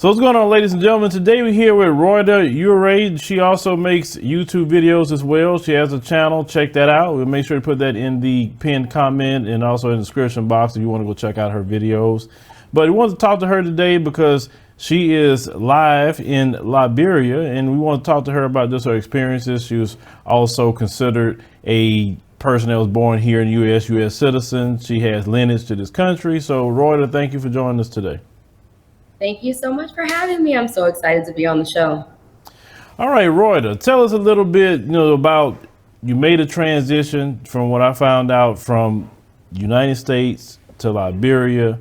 So what's going on, ladies and gentlemen? Today we're here with Royda Urey. She also makes YouTube videos as well. She has a channel. Check that out. We'll make sure to put that in the pinned comment and also in the description box if you want to go check out her videos. But we want to talk to her today because she is live in Liberia, and we want to talk to her about just her experiences. She was also considered a person that was born here in the U.S. citizen. She has lineage to this country. So Royda, thank you for joining us today. Thank you so much for having me. I'm so excited to be on the show. All right, Royda, tell us a little bit, about you made a transition from what I found out from United States to Liberia,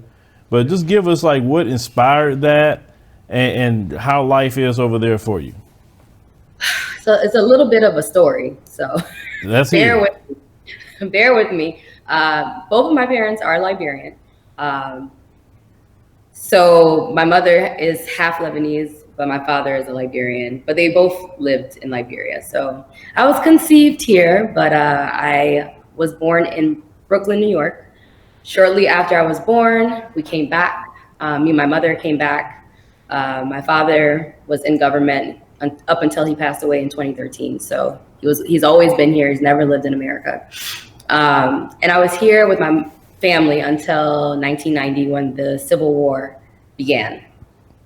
but just give us like what inspired that and how life is over there for you. So it's a little bit of a story. So bear with me. Both of my parents are Liberian. So my mother is half Lebanese, but my father is a Liberian, but they both lived in Liberia. So I was conceived here, but I was born in Brooklyn, New York. Shortly after I was born, we came back. Me and my mother came back. My father was in government up until he passed away in 2013. So he's always been here. He's never lived in America. And I was here with my family until 1990 when the Civil War began.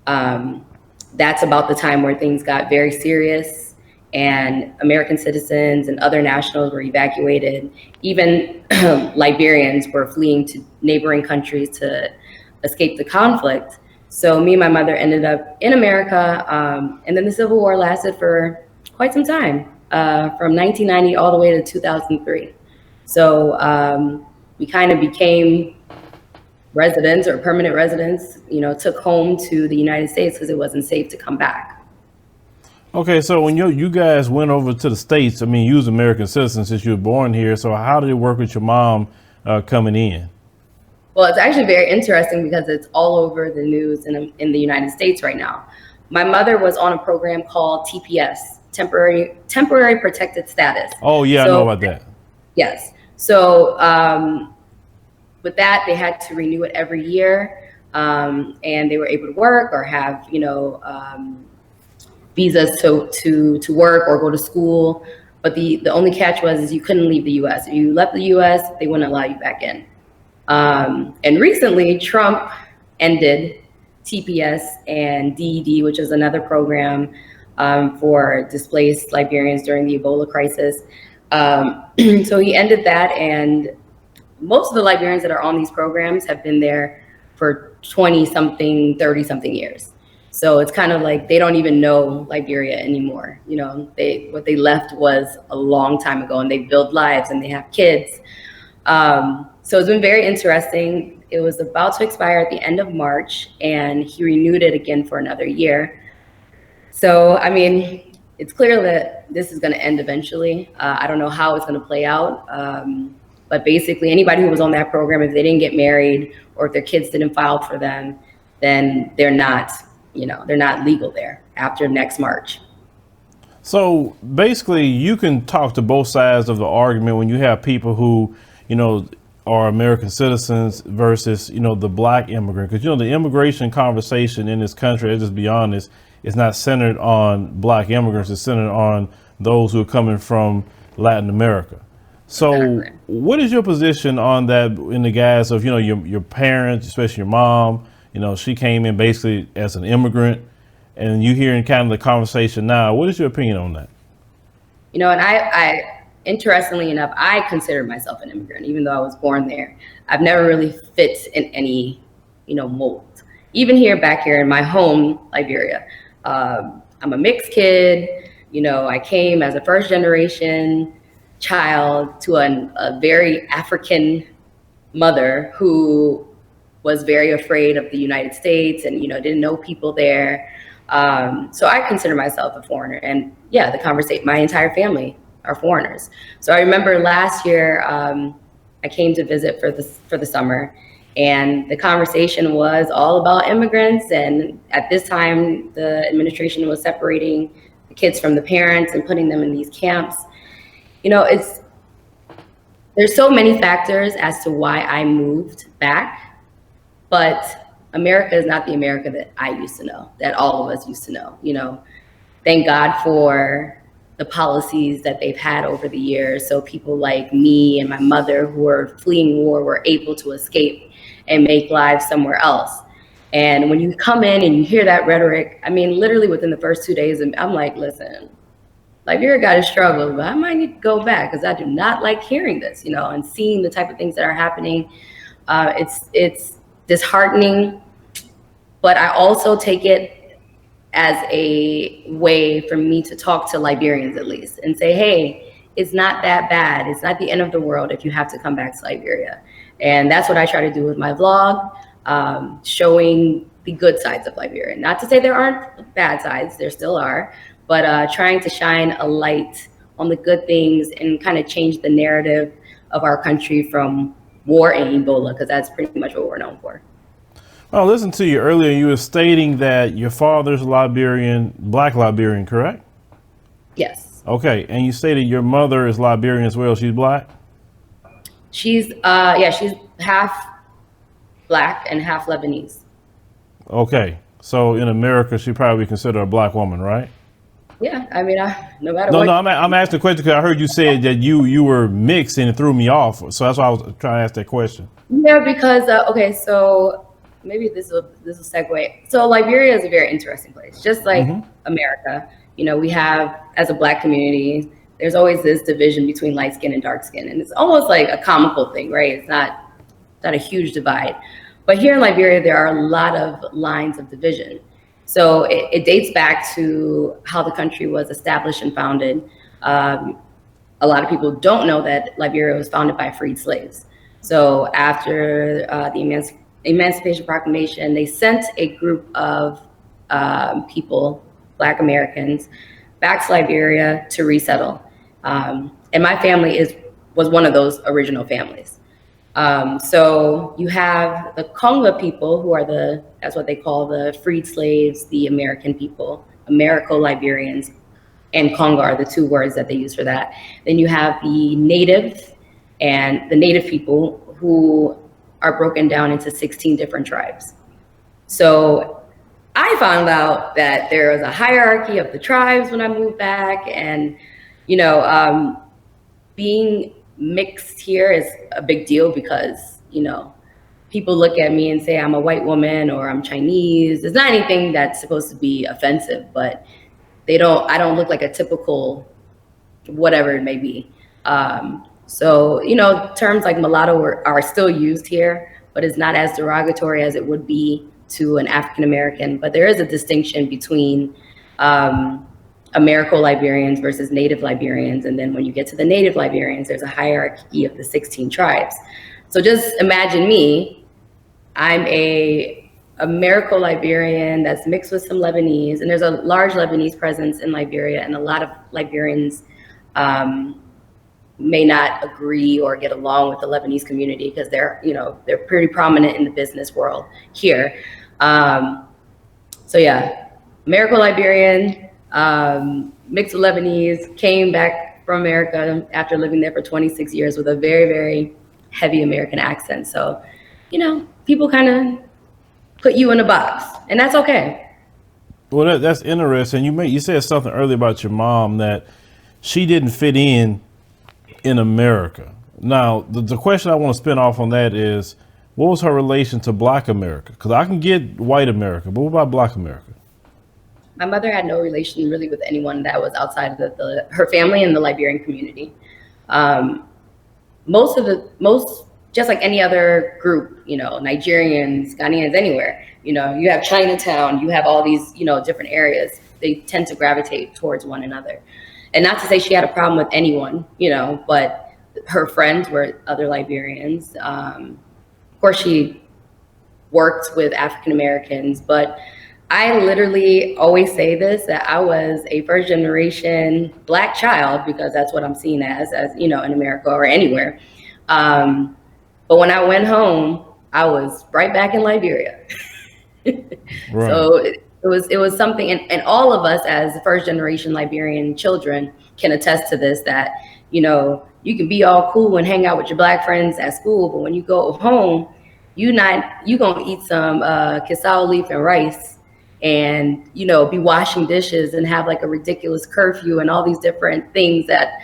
That's about the time where things got very serious and American citizens and other nationals were evacuated. Even Liberians were fleeing to neighboring countries to escape the conflict. So me and my mother ended up in America. And then the Civil War lasted for quite some time, from 1990 all the way to 2003. So we kind of became residents or permanent residents, took home to the United States because it wasn't safe to come back. Okay, so when you guys went over to the States, you was American citizens since you were born here. So how did it work with your mom coming in? Well, it's actually very interesting because it's all over the news in the United States right now. My mother was on a program called TPS, Temporary Protected Status. Oh, yeah, I know about that. Yes. So with that, they had to renew it every year, and they were able to work or have, visas to work or go to school. But the only catch is you couldn't leave the U.S. If you left the U.S., they wouldn't allow you back in. And recently, Trump ended TPS and DED, which is another program for displaced Liberians during the Ebola crisis. So he ended that, and most of the Liberians that are on these programs have been there for 20-something, 30-something years. So it's kind of like they don't even know Liberia anymore. What they left was a long time ago, and they build lives and they have kids. So it's been very interesting. It was about to expire at the end of March, and he renewed it again for another year. So, it's clear that this is going to end eventually. I don't know how it's going to play out. But basically, anybody who was on that program, if they didn't get married or if their kids didn't file for them, then they're not legal there after next March. So basically, you can talk to both sides of the argument when you have people who, are American citizens versus, the black immigrant. Because, the immigration conversation in this country, let's just be honest, is not centered on black immigrants. It's centered on those who are coming from Latin America. So exactly. What is your position on that in the guise of, your parents, especially your mom, she came in basically as an immigrant, and you hearing kind of the conversation now. What is your opinion on that? And I interestingly enough, I consider myself an immigrant, even though I was born there. I've never really fit in any, mold. Even back here in my home, Liberia, I'm a mixed kid. I came as a first generation child to a very African mother who was very afraid of the United States and, didn't know people there. So I consider myself a foreigner, and my entire family are foreigners. So I remember last year, I came to visit for the summer, and the conversation was all about immigrants. And at this time, the administration was separating the kids from the parents and putting them in these camps. There's so many factors as to why I moved back, but America is not the America that I used to know, that all of us used to know. Thank God for the policies that they've had over the years. So people like me and my mother who are fleeing war were able to escape and make lives somewhere else. And when you come in and you hear that rhetoric, I mean, literally within the first 2 days, I'm like, listen, Liberia got to struggle, but I might need to go back because I do not like hearing this, and seeing the type of things that are happening. It's disheartening, but I also take it as a way for me to talk to Liberians at least and say, hey, it's not that bad. It's not the end of the world if you have to come back to Liberia. And that's what I try to do with my vlog, showing the good sides of Liberia. Not to say there aren't bad sides, there still are, but trying to shine a light on the good things and kind of change the narrative of our country from war and Ebola, because that's pretty much what we're known for. Well, listen to you earlier. You were stating that your father's Liberian, Black Liberian, correct? Yes. Okay, and you stated your mother is Liberian as well. She's Black? She's she's half Black and half Lebanese. Okay, so in America, she probably considered a Black woman, right? Yeah, I mean, no matter what. No, I'm asking the question because I heard you say that you were mixed and it threw me off. So that's why I was trying to ask that question. Yeah, because okay, so maybe this will segue. So Liberia is a very interesting place, just like America. We have, as a Black community, there's always this division between light skin and dark skin, and it's almost like a comical thing, right? It's not a huge divide, but here in Liberia, there are a lot of lines of division. So it dates back to how the country was established and founded. A lot of people don't know that Liberia was founded by freed slaves. So after the Emancipation Proclamation, they sent a group of people, Black Americans, back to Liberia to resettle. And my family was one of those original families. So you have the Congo people, who are that's what they call the freed slaves, the American people. Americo-Liberians and Congo are the two words that they use for that. Then you have the native people who are broken down into 16 different tribes. So I found out that there was a hierarchy of the tribes when I moved back, and being mixed here is a big deal because people look at me and say I'm a white woman or I'm Chinese. There's not anything that's supposed to be offensive, but I don't look like a typical whatever it may be. So terms like mulatto are still used here, but it's not as derogatory as it would be to an African American. But there is a distinction between Americo-Liberians versus Native Liberians. And then when you get to the Native Liberians, there's a hierarchy of the 16 tribes. So just imagine me, I'm a Americo-Liberian that's mixed with some Lebanese, and there's a large Lebanese presence in Liberia, and a lot of Liberians may not agree or get along with the Lebanese community because they're pretty prominent in the business world here. So yeah, Americo-Liberian, mixed with Lebanese, came back from America after living there for 26 years with a very, very heavy American accent. So, people kind of put you in a box, and that's okay. Well, that's interesting. You said something earlier about your mom that she didn't fit in America. Now, the question I want to spin off on that is, what was her relation to Black America? Because I can get white America, but what about Black America? My mother had no relation really with anyone that was outside of her family and the Liberian community. Most, just like any other group, Nigerians, Ghanaians, anywhere, you have Chinatown, you have all these, different areas. They tend to gravitate towards one another. And not to say she had a problem with anyone, but her friends were other Liberians. Of course, she worked with African Americans, but I literally always say this, that I was a first generation Black child, because that's what I'm seen as in America or anywhere. But when I went home, I was right back in Liberia. Right. So it was something, and all of us as first generation Liberian children can attest to this, that, you can be all cool and hang out with your Black friends at school, but when you go home, you gonna eat some cassava leaf and rice, and be washing dishes and have like a ridiculous curfew and all these different things that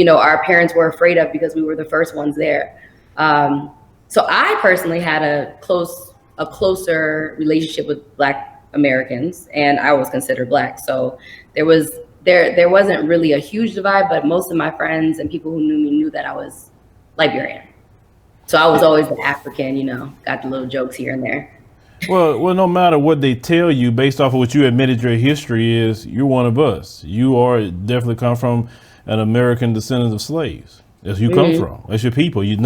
our parents were afraid of because we were the first ones there. So I personally had a closer relationship with Black Americans, and I was considered Black. So there wasn't really a huge divide, but most of my friends and people who knew me knew that I was Liberian. So I was always the African, got the little jokes here and there. Well, no matter what they tell you, based off of what you admitted your history is, you're one of us. You are definitely come from an American descendant of slaves. That's where you come from. That's your people. You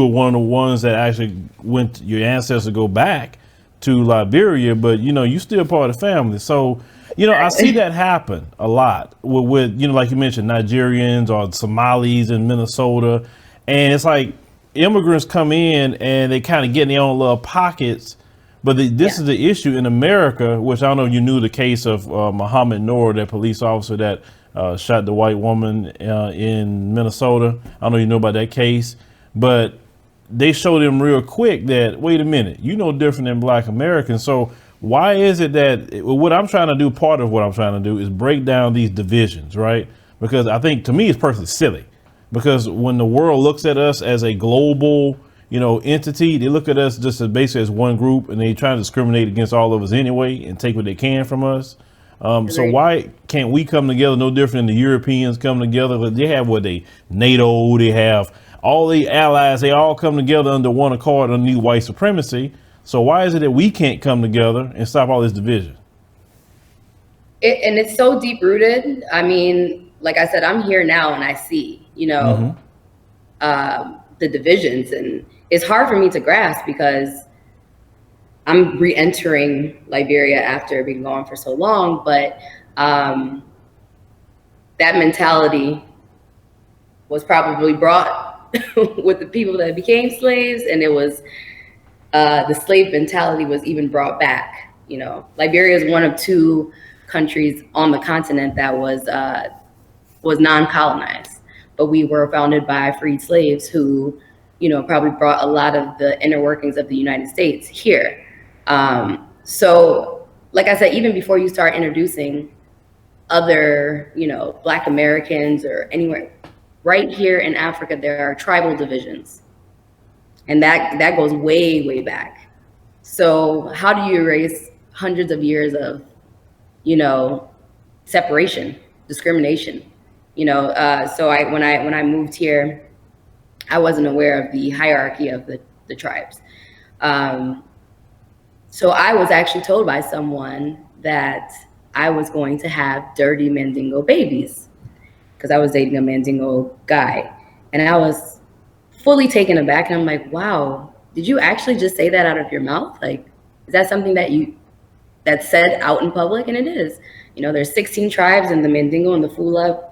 are one of the ones that actually your ancestors go back to Liberia, but you still part of the family. So, I see that happen a lot with like you mentioned, Nigerians or Somalis in Minnesota. And it's like immigrants come in and they kind of get in their own little pockets. But this is the issue in America, which I don't know if you knew the case of Muhammad Noor, that police officer that shot the white woman in Minnesota. I don't know if you know about that case, but they showed him real quick that, wait a minute, different than Black Americans. So why is it that what I'm trying to do, part of what I'm trying to do is break down these divisions, right? Because I think to me it's personally silly, because when the world looks at us as a global entity, they look at us just as basically as one group, and they try to discriminate against all of us anyway and take what they can from us. So why can't we come together no different than the Europeans come together? They have NATO, they have all the allies, they all come together under one accord underneath white supremacy. So why is it that we can't come together and stop all this division? And it's so deep rooted. I mean, like I said, I'm here now and I see, the divisions, and it's hard for me to grasp because I'm re-entering Liberia after being gone for so long, but that mentality was probably brought with the people that became slaves, and it was the slave mentality was even brought back. Liberia is one of two countries on the continent that was non-colonized, but we were founded by freed slaves who probably brought a lot of the inner workings of the United States here. So like I said, even before you start introducing other, Black Americans or anywhere, right here in Africa, there are tribal divisions. And that goes way, way back. So how do you erase hundreds of years of, separation, discrimination? So when I moved here, I wasn't aware of the hierarchy of the tribes. So I was actually told by someone that I was going to have dirty Mandingo babies because I was dating a Mandingo guy. And I was fully taken aback. And I'm like, wow, did you actually just say that out of your mouth? Like, is that something that's said out in public? And it is. There's 16 tribes, and the Mandingo and the Fula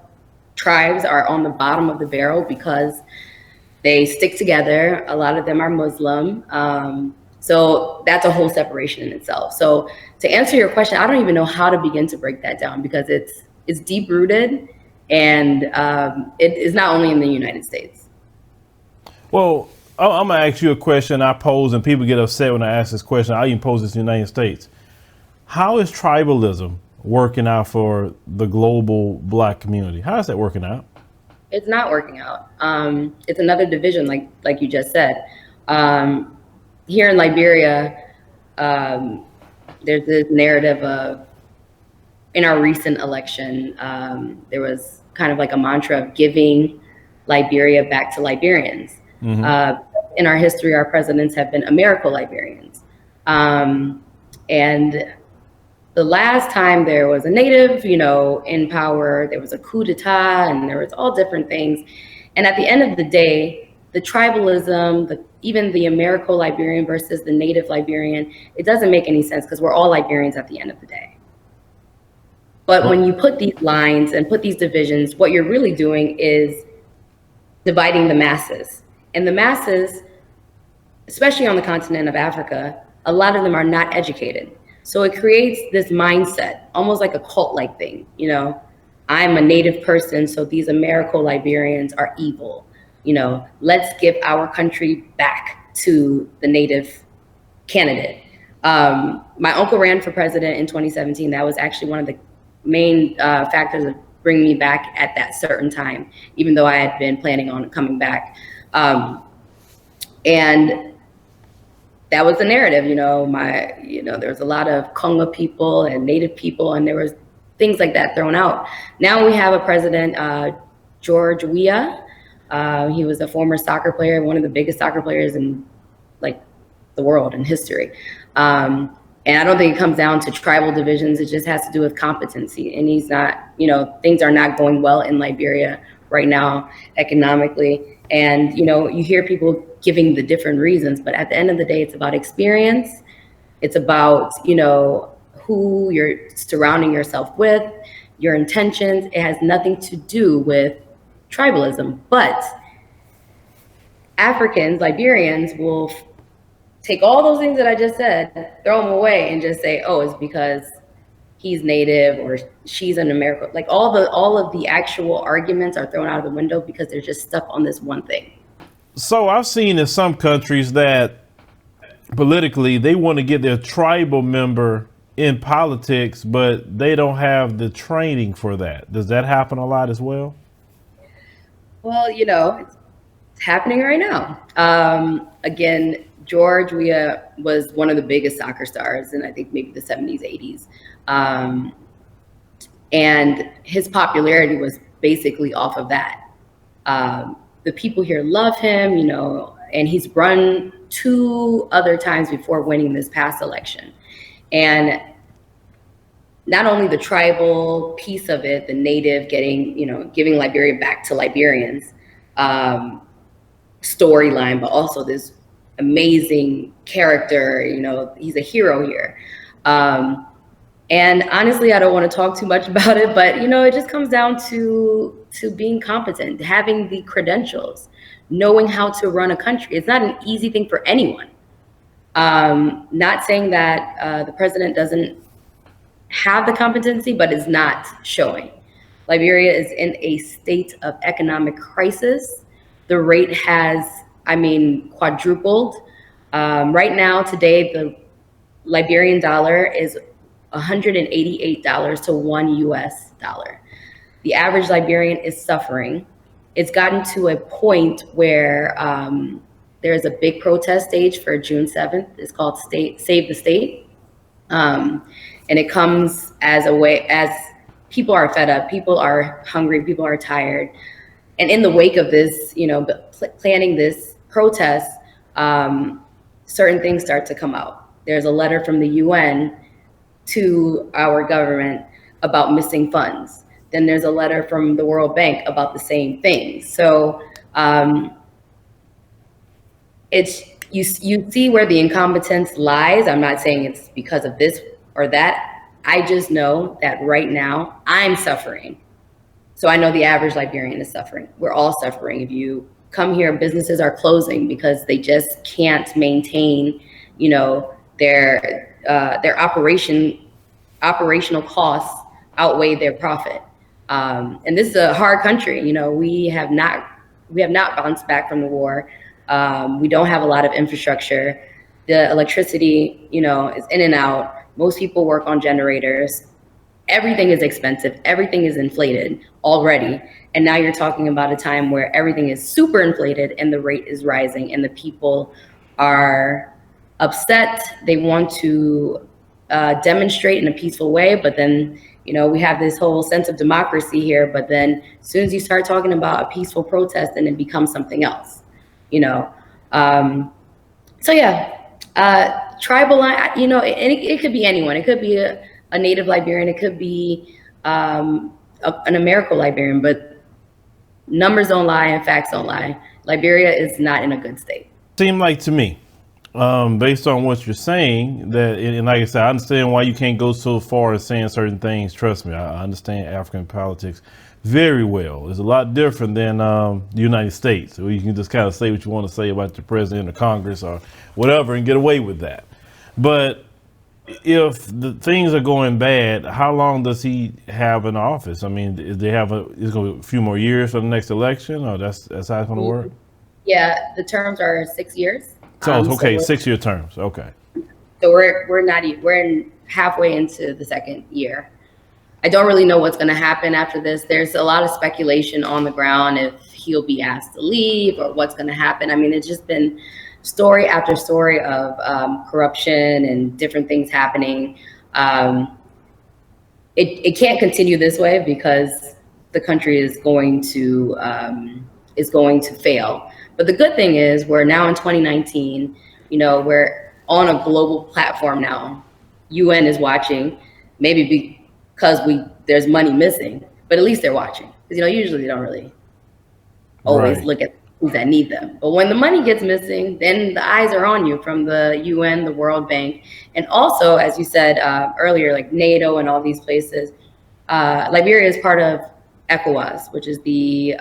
tribes are on the bottom of the barrel because they stick together. A lot of them are Muslim. So that's a whole separation in itself. So to answer your question, I don't even know how to begin to break that down because it's deep rooted, and it is not only in the United States. Well, I'm gonna ask you a question I pose, and people get upset when I ask this question. I even pose this in the United States. How is tribalism working out for the global Black community? How is that working out? It's not working out. It's another division, like you just said. Here in Liberia, there's this narrative of, in our recent election, there was kind of like a mantra of giving Liberia back to Liberians. Mm-hmm. In our history, our presidents have been Americo-Liberians. And the last time there was a native, in power, there was a coup d'etat, and there was all different things. And at the end of the day, the tribalism, even the Americo-Liberian versus the native Liberian, it doesn't make any sense because we're all Liberians at the end of the day. But when you put these lines and put these divisions, what you're really doing is dividing the masses. And the masses, especially on the continent of Africa, a lot of them are not educated. So it creates this mindset, almost like a cult-like thing. I'm a native person, so these Americo-Liberians are evil. Let's give our country back to the native candidate. My uncle ran for president in 2017. That was actually one of the main factors of bringing me back at that certain time, even though I had been planning on coming back. And that was the narrative, there was a lot of Congo people and Native people, and there was things like that thrown out. Now we have a president, George Weah. He was a former soccer player, one of the biggest soccer players in like the world in history. And I don't think it comes down to tribal divisions. It just has to do with competency. And he's not, things are not going well in Liberia right now economically. And, you hear people giving the different reasons, but at the end of the day, it's about experience. It's about, who you're surrounding yourself with, your intentions. It has nothing to do with tribalism. But Africans, Liberians will take all those things that I just said, throw them away and just say, oh, it's because he's Native or she's an American. Like all of the actual arguments are thrown out of the window because they're just stuck on this one thing. So I've seen in some countries that politically they want to get their tribal member in politics, but they don't have the training for that. Does that happen a lot as well? Well, it's happening right now. Again, George Weah was one of the biggest soccer stars in I think maybe the 70s, 80s. And his popularity was basically off of that. The people here love him, and he's run 2 other times before winning this past election. And not only the tribal piece of it, the Native giving Liberia back to Liberians storyline, but also this amazing character, he's a hero here. And honestly, I don't want to talk too much about it, but it just comes down to being competent, having the credentials, knowing how to run a country. It's not an easy thing for anyone. Not saying that the president doesn't have the competency, but is not showing. Liberia is in a state of economic crisis. The rate has, quadrupled. Right now, today, the Liberian dollar is $188 to $1 US. The average Liberian is suffering. It's gotten to a point where there's a big protest stage for June 7th. It's called Save the State. And it comes as a way, as people are fed up, people are hungry, people are tired. And in the wake of this, planning this protest, certain things start to come out. There's a letter from the UN to our government about missing funds. Then there's a letter from the World Bank about the same thing. So it's you see where the incompetence lies. I'm not saying it's because of this or that. I just know that right now I'm suffering. So I know the average Liberian is suffering. We're all suffering. If you come here, businesses are closing because they just can't maintain, their operational costs outweigh their profit. And this is a hard country. We have not bounced back from the war. We don't have a lot of infrastructure. The electricity, is in and out. Most people work on generators. Everything is expensive. Everything is inflated already. And now you're talking about a time where everything is super inflated and the rate is rising and the people are upset. They want to demonstrate in a peaceful way, but then, we have this whole sense of democracy here, but then as soon as you start talking about a peaceful protest, then it becomes something else, So yeah, tribal line, and it could be anyone. It could be a Native Liberian. It could be an American Liberian, but numbers don't lie and facts don't lie. Liberia is not in a good state. Seem like to me, based on what you're saying, that, and like I said, I understand why you can't go so far as saying certain things. Trust me, I understand African politics very well. It's a lot different than the United States, where you can just kind of say what you want to say about the president or Congress or whatever and get away with that. But if the things are going bad, how long does he have in office? Is going to be a few more years for the next election, or that's how it's going to work? Yeah, the terms are 6 years. So, okay, 6-year terms. Okay. So we're in halfway into the second year. I don't really know what's going to happen after this. There's a lot of speculation on the ground if he'll be asked to leave or what's going to happen. I mean, it's just been story after story of corruption and different things happening. It can't continue this way because the country is going to fail. But the good thing is we're now in 2019. We're on a global platform now. UN is watching, maybe because there's money missing, but at least they're watching. Because usually they don't really always look at things that need them. But when the money gets missing, then the eyes are on you from the UN, the World Bank, and also, as you said earlier, like NATO and all these places. Liberia is part of ECOWAS, which is the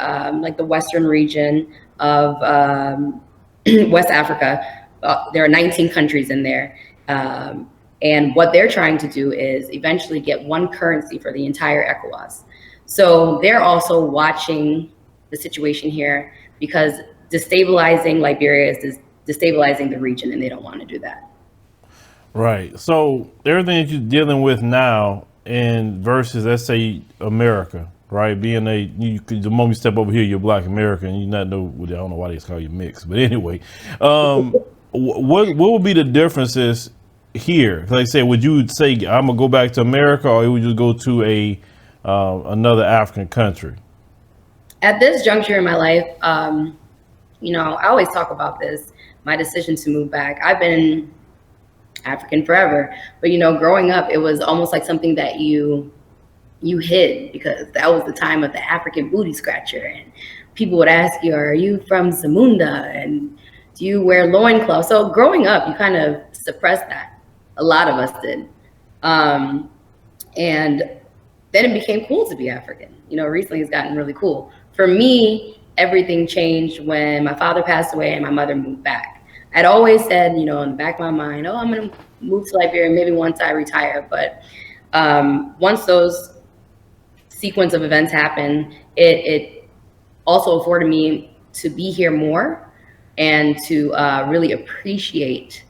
the Western region of West Africa. There are 19 countries in there. And what they're trying to do is eventually get one currency for the entire ECOWAS. So they're also watching the situation here because destabilizing Liberia is destabilizing the region, and they don't want to do that. Right. So everything that you're dealing with now and versus, let's say, America, right? Being the moment you step over here, you're Black American. You not know. I don't know why they call you mixed, but anyway, what would be the differences here? Like I said, would you say I'm gonna go back to America, or would you go to another African country? At this juncture in my life, I always talk about this, my decision to move back. I've been African forever, but growing up, it was almost like something that you hid because that was the time of the African booty scratcher, and people would ask you, "Are you from Zamunda?" and "Do you wear loincloth?" So growing up, you kind of suppressed that. A lot of us did. And then it became cool to be African. Recently it's gotten really cool. For me, everything changed when my father passed away and my mother moved back. I'd always said, in the back of my mind, I'm going to move to Liberia maybe once I retire. But once those sequence of events happened, it also afforded me to be here more and to really appreciate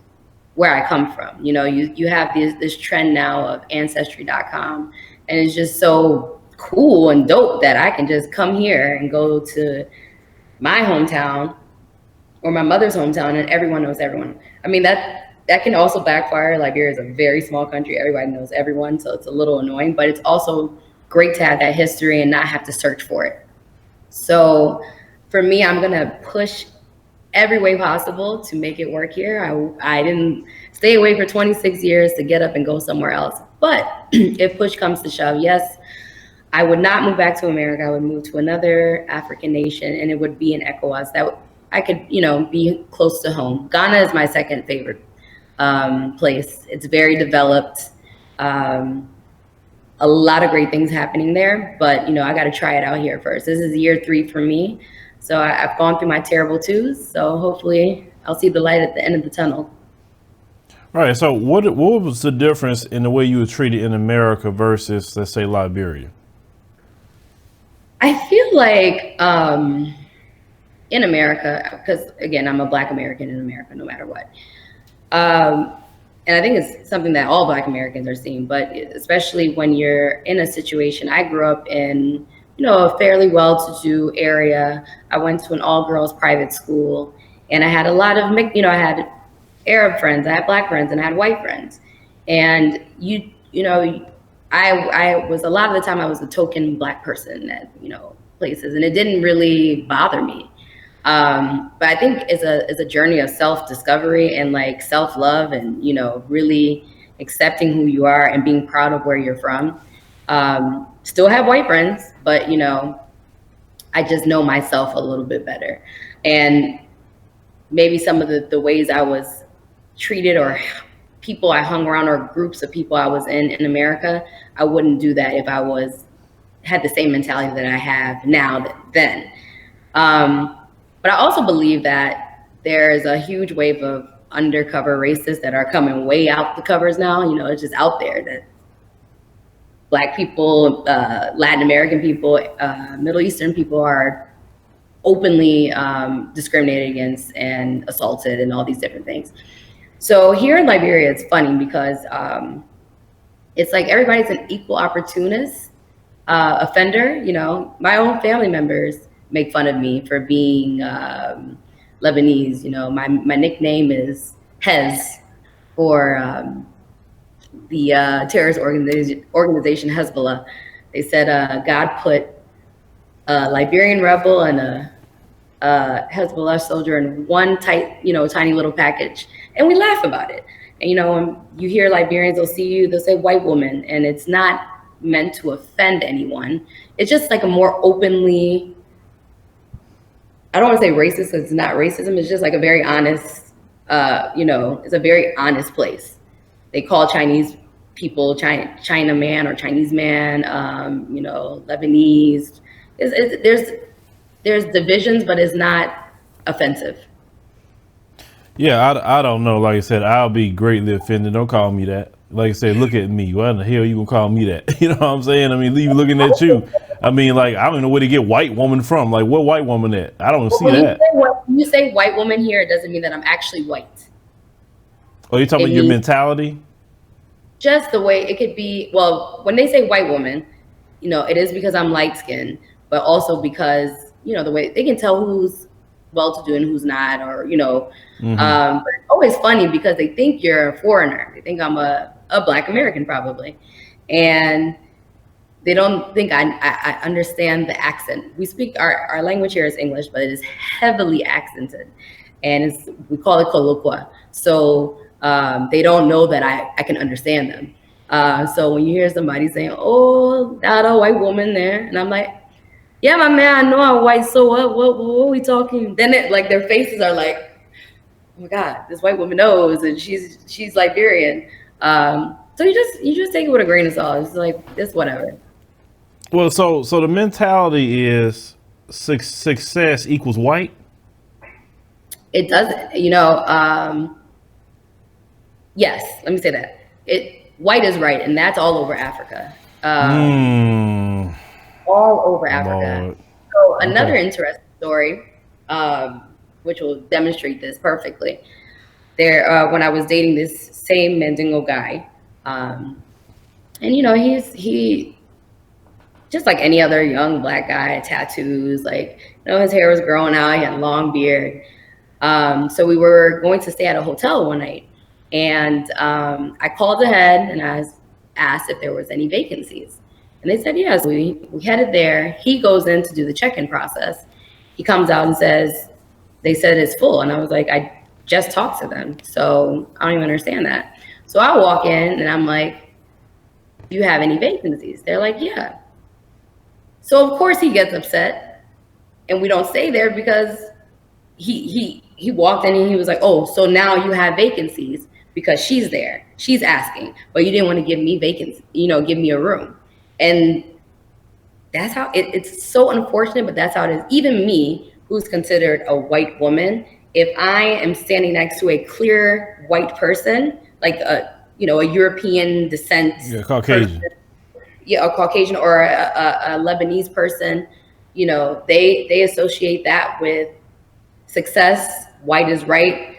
where I come from. You have this trend now of ancestry.com, and it's just so cool and dope that I can just come here and go to my hometown or my mother's hometown and everyone knows everyone. I mean, that can also backfire. Liberia is a very small country. Everybody knows everyone, so it's a little annoying, but it's also great to have that history and not have to search for it. So for me, I'm gonna push every way possible to make it work here. I didn't stay away for 26 years to get up and go somewhere else. But if push comes to shove, yes, I would not move back to America. I would move to another African nation, and it would be in ECOWAS. That I could, be close to home. Ghana is my second favorite place. It's very developed. A lot of great things happening there, but I got to try it out here first. This is year 3 for me. So I've gone through my terrible twos. So hopefully I'll see the light at the end of the tunnel. All right. So what was the difference in the way you were treated in America versus, let's say, Liberia? I feel like in America, because again, I'm a Black American in America, no matter what. And I think it's something that all Black Americans are seeing, but especially when you're in a situation. I grew up in a fairly well-to-do area. I went to an all-girls private school, and I had a lot of, I had Arab friends, I had Black friends, and I had white friends. And I was, a lot of the time I was a token Black person at places, and it didn't really bother me. But I think it's a journey of self-discovery and like self-love and really accepting who you are and being proud of where you're from. Still have white friends, but I just know myself a little bit better. And maybe some of the ways I was treated or people I hung around or groups of people I was in America, I wouldn't do that if I had the same mentality that I have now then. But I also believe that there is a huge wave of undercover racists that are coming way out the covers now. It's just out there that Black people, Latin American people, Middle Eastern people are openly discriminated against and assaulted and all these different things. So here in Liberia, it's funny because it's like everybody's an equal opportunist offender. You know, my own family members make fun of me for being Lebanese. You know, my nickname is Hez, or the terrorist organization Hezbollah. They said God put a Liberian rebel and a Hezbollah soldier in one tiny little package, and we laugh about it. And when you hear Liberians, they'll say white woman, and it's not meant to offend anyone. It's just like a more openly, I don't want to say racist, because it's not racism. It's just like a very honest, it's a very honest place. They call Chinese people China man or Chinese man, Lebanese. There's divisions, but it's not offensive. Yeah, I don't know. Like I said, I'll be greatly offended. Don't call me that. Like I said, look at me. Why in the hell you gonna call me that? You know what I'm saying? I mean, leave looking at you. I mean, like, I don't know where to get white woman from. Like, what white woman at? I don't see that. When you say white woman here, it doesn't mean that I'm actually white. Oh, you're talking about your mentality? Just the way it could be. Well, when they say white woman, it is because I'm light skinned, but also because, the way they can tell who's well-to-do and who's not, or, but it's always funny because they think you're a foreigner. They think I'm a Black American probably. And they don't think I understand the accent. We speak, our language here is English, but it is heavily accented, and we call it colloqua. So they don't know that I can understand them. So when you hear somebody saying, "Oh, that a white woman there," and I'm like, "Yeah, my man, I know I'm white. So what are we talking?" Then their faces are like, "Oh my God, this white woman knows, and she's Liberian." So you just take it with a grain of salt. It's like, it's whatever. Well, so the mentality is success equals white. It doesn't, yes, let me say that. White is right, and that's all over Africa. All over Africa. Lord. So another interesting story, which will demonstrate this perfectly. When I was dating this same Mandingo guy, and he just like any other young Black guy, tattoos, his hair was growing out, he had a long beard. So we were going to stay at a hotel one night, and I called ahead and I asked if there was any vacancies. And they said yes. We headed there. He goes in to do the check-in process. He comes out and says, they said it's full. And I was like, I just talked to them, so I don't even understand that. So I walk in and I'm like, "Do you have any vacancies?" They're like, "Yeah." So of course he gets upset, and we don't stay there because he walked in and he was like, "Oh, so now you have vacancies because she's there. She's asking, but you didn't want to give me vacancy, give me a room." And that's how it's so unfortunate, but that's how it is. Even me, who's considered a white woman, if I am standing next to a clear white person, like a European descent, Caucasian, person, a Caucasian or a Lebanese person, they associate that with success. White is right.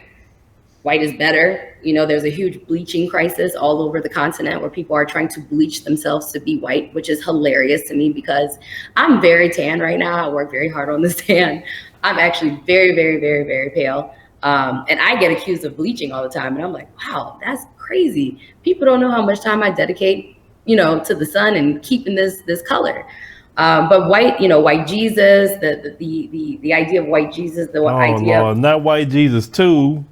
White is better. There's a huge bleaching crisis all over the continent where people are trying to bleach themselves to be white, which is hilarious to me because I'm very tan right now. I work very hard on this tan. I'm actually very, very, very, very pale. And I get accused of bleaching all the time. And I'm like, wow, that's crazy. People don't know how much time I dedicate, to the sun and keeping this color. But white, white Jesus, the idea of white Jesus, idea Lord, not white Jesus too.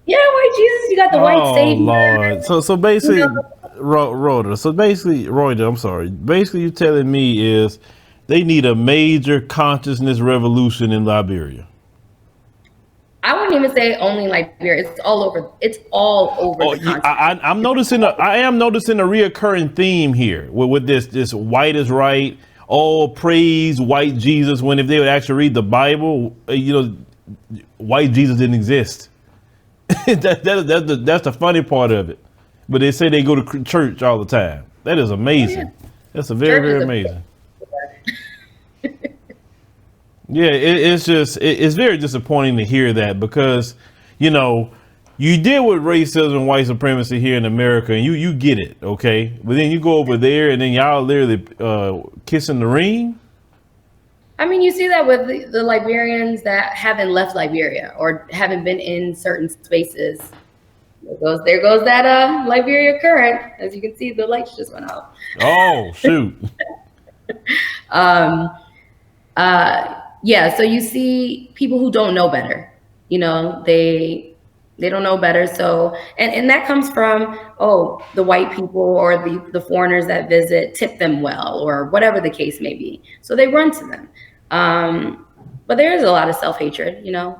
Yeah, white Jesus, you got the white Savior. Lord. So basically, Royda, I'm sorry. Basically, you're telling me is they need a major consciousness revolution in Liberia. I wouldn't even say only Liberia. It's all over. It's all over the continent. I am noticing a reoccurring theme here with this white is right. Oh, praise white Jesus. When if they would actually read the Bible, white Jesus didn't exist. That's the funny part of it. But they say they go to church all the time. That is amazing. That's very, very amazing. Yeah, it's very disappointing to hear that because, you deal with racism and white supremacy here in America, and you get it, okay? But then you go over there, and then y'all literally kissing the ring. I mean, you see that with the Liberians that haven't left Liberia or haven't been in certain spaces. There goes that Liberia current. As you can see, the lights just went out. Oh, shoot. Yeah, so you see people who don't know better. You know, they don't know better. So, and that comes from, oh, the white people or the foreigners that visit tip them well or whatever the case may be. So they run to them. But there is a lot of self-hatred, you know.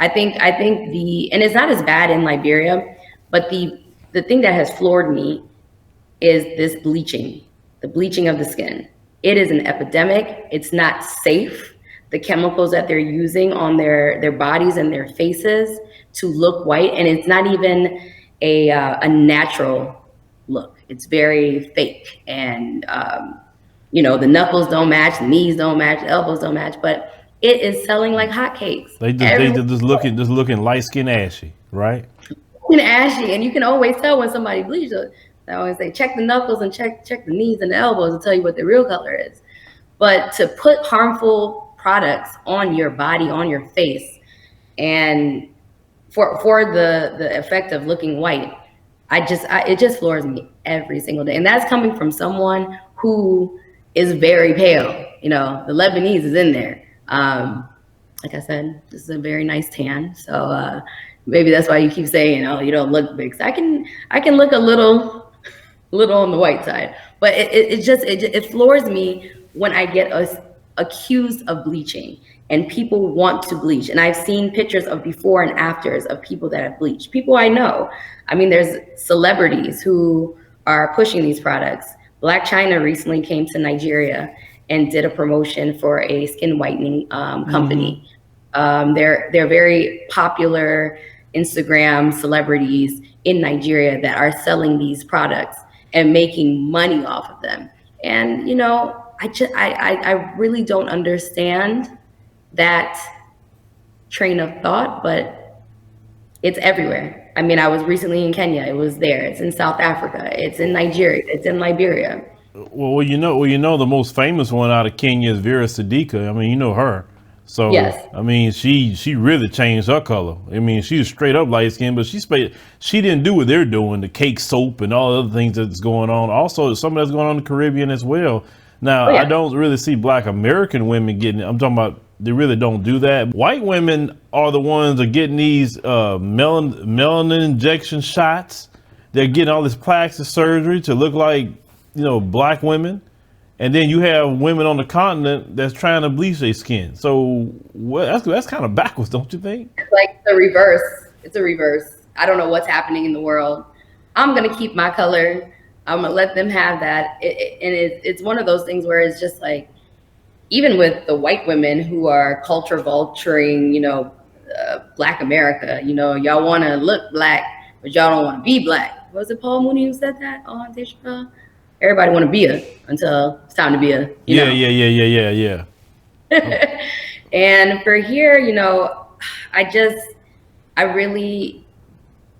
I think and it's not as bad in Liberia, but the thing that has floored me is this bleaching, the bleaching of the skin. It is an epidemic. It's not safe. The chemicals that they're using on their bodies and their faces to look white, and it's not even a natural look. It's very fake, and you know, the knuckles don't match, the knees don't match, the elbows don't match, but it is selling like hotcakes. They just looking light skin ashy, right? Ashy, and you can always tell when somebody bleaches. I always say, check the knuckles and check the knees and the elbows to tell you what the real color is. But to put harmful products on your body, on your face, and for the effect of looking white, it just floors me every single day. And that's coming from someone who is very pale. You know, the Lebanese is in there. Like I said, this is a very nice tan. So maybe that's why you keep saying, oh, you don't look big. So I can look a little on the white side, but it floors me when I get accused of bleaching and people want to bleach. And I've seen pictures of before and afters of people that have bleached, people I know. I mean, there's celebrities who are pushing these products. Black China recently came to Nigeria and did a promotion for a skin whitening company. They're very popular Instagram celebrities in Nigeria that are selling these products and making money off of them. And, you know, I really don't understand that train of thought, but it's everywhere. I mean, I was recently in Kenya. It was there. It's in South Africa. It's in Nigeria. It's in Liberia. Well, you know, the most famous one out of Kenya is Vera Sidika. I mean, you know her. So, yes. I mean, she really changed her color. I mean, she's straight up light skin, but she didn't do what they're doing, the cake soap and all the other things that's going on. Also, some of that's going on in the Caribbean as well. Now, I don't really see Black American women getting it. I'm talking about they really don't do that. White women are the ones that are getting these melanin injection shots. They're getting all this plastic surgery to look like, you know, Black women. And then you have women on the continent that's trying to bleach their skin. So that's kind of backwards, don't you think? It's like the reverse. It's a reverse. I don't know what's happening in the world. I'm going to keep my color. I'm going to let them have that. It's one of those things where it's just like, even with the white women who are culture vulturing, you know, Black America, you know, y'all want to look Black, but y'all don't want to be Black. Was it Paul Mooney who said that on Diaspora? Everybody want to be a until it's time to be a. Yeah. And for here, you know, I really,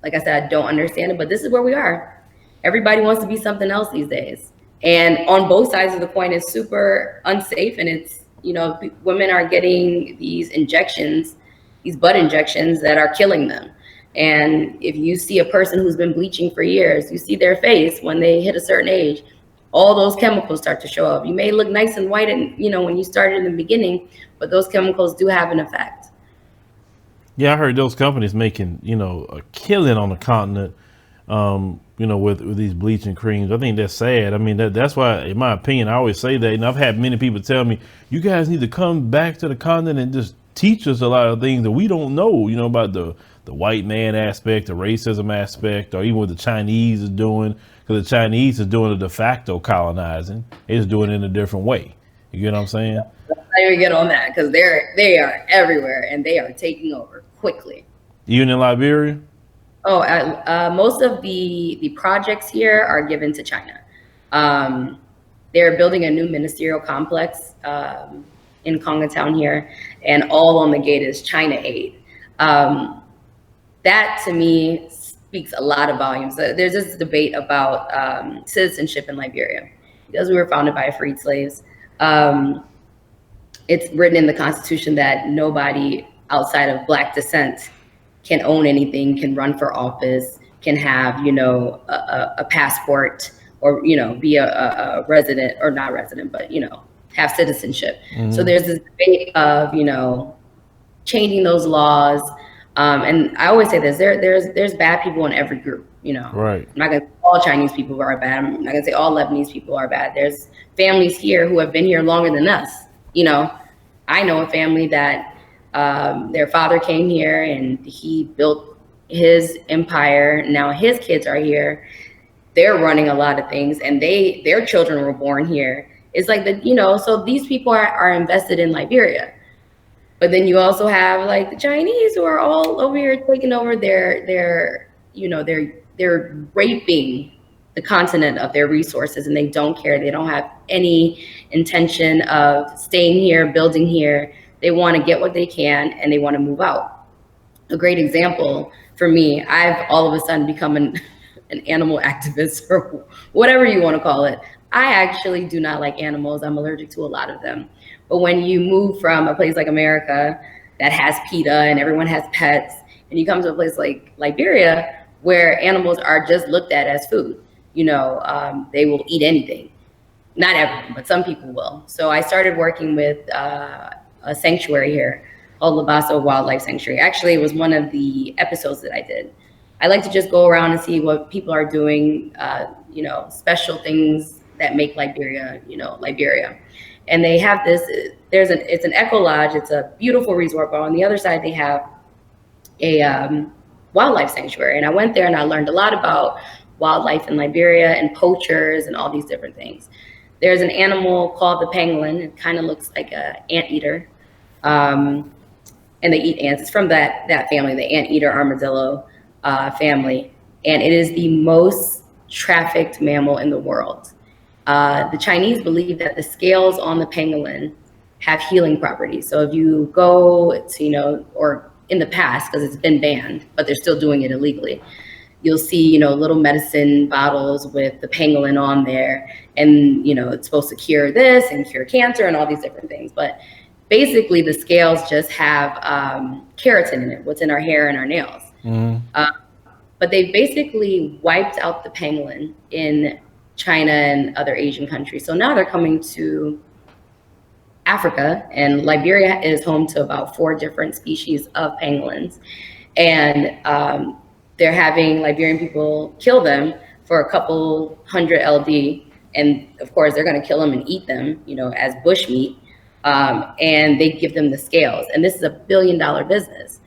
like I said, I don't understand it, but this is where we are. Everybody wants to be something else these days. And on both sides of the coin, it's super unsafe. And it's, you know, women are getting these injections, these butt injections that are killing them. And if you see a person who's been bleaching for years, you see their face when they hit a certain age, all those chemicals start to show up. You may look nice and white, and you know, when you started in the beginning, but those chemicals do have an effect. Yeah, I heard those companies making, you know, a killing on the continent, you know, with these bleaching creams. I think that's sad. I mean, that's why, in my opinion, I always say that. And I've had many people tell me, you guys need to come back to the continent and just teach us a lot of things that we don't know, you know, about the white man aspect, the racism aspect, or even what the Chinese is doing, because the Chinese is doing a de facto colonizing. They're just doing it in a different way. You get what I'm saying? I even get on that because they are everywhere and they are taking over quickly. Even in Liberia? Oh, most of the projects here are given to China. They're building a new ministerial complex in Konga Town here, and all on the gate is China aid. that to me speaks a lot of volumes. There's this debate about citizenship in Liberia because we were founded by freed slaves. It's written in the Constitution that nobody outside of Black descent can own anything, can run for office, can have, you know, a passport, or, you know, be a resident, or not resident, but, you know, have citizenship. Mm-hmm. So there's this debate of, you know, changing those laws. And I always say this, there's bad people in every group, you know. Right. I'm not gonna say all Chinese people are bad. I'm not gonna say all Lebanese people are bad. There's families here who have been here longer than us. You know, I know a family that their father came here and he built his empire. Now his kids are here. They're running a lot of things, and their children were born here. It's like the, you know, so these people are invested in Liberia. But then you also have like the Chinese who are all over here taking over their you know, they're raping the continent of their resources, and they don't care. They don't have any intention of staying here, building here. They want to get what they can, and they want to move out. A great example for me, I've all of a sudden become an animal activist, or whatever you want to call it. I actually do not like animals. I'm allergic to a lot of them. But when you move from a place like America that has PETA and everyone has pets, and you come to a place like Liberia where animals are just looked at as food, you know, they will eat anything. Not everyone, but some people will. So I started working with a sanctuary here called Liberia Wildlife Sanctuary. Actually, it was one of the episodes that I did. I like to just go around and see what people are doing, you know, special things that make Liberia, you know, Liberia. And they have this, it's an eco lodge. It's a beautiful resort, but on the other side, they have a wildlife sanctuary. And I went there and I learned a lot about wildlife in Liberia and poachers and all these different things. There's an animal called the pangolin. It kind of looks like an anteater. And they eat ants. It's from that family, the anteater armadillo family. And it is the most trafficked mammal in the world. The Chinese believe that the scales on the pangolin have healing properties. So if you go to, you know, or in the past, because it's been banned, but they're still doing it illegally, you'll see, you know, little medicine bottles with the pangolin on there. And, you know, it's supposed to cure this and cure cancer and all these different things. But basically the scales just have keratin in it, what's in our hair and our nails. Mm-hmm. But they basically wiped out the pangolin in China and other Asian countries. So now they're coming to Africa, and Liberia is home to about 4 different species of pangolins. And they're having Liberian people kill them for a couple hundred LD. And of course, they're going to kill them and eat them, you know, as bushmeat. And they give them the scales. And this is a $1 billion business.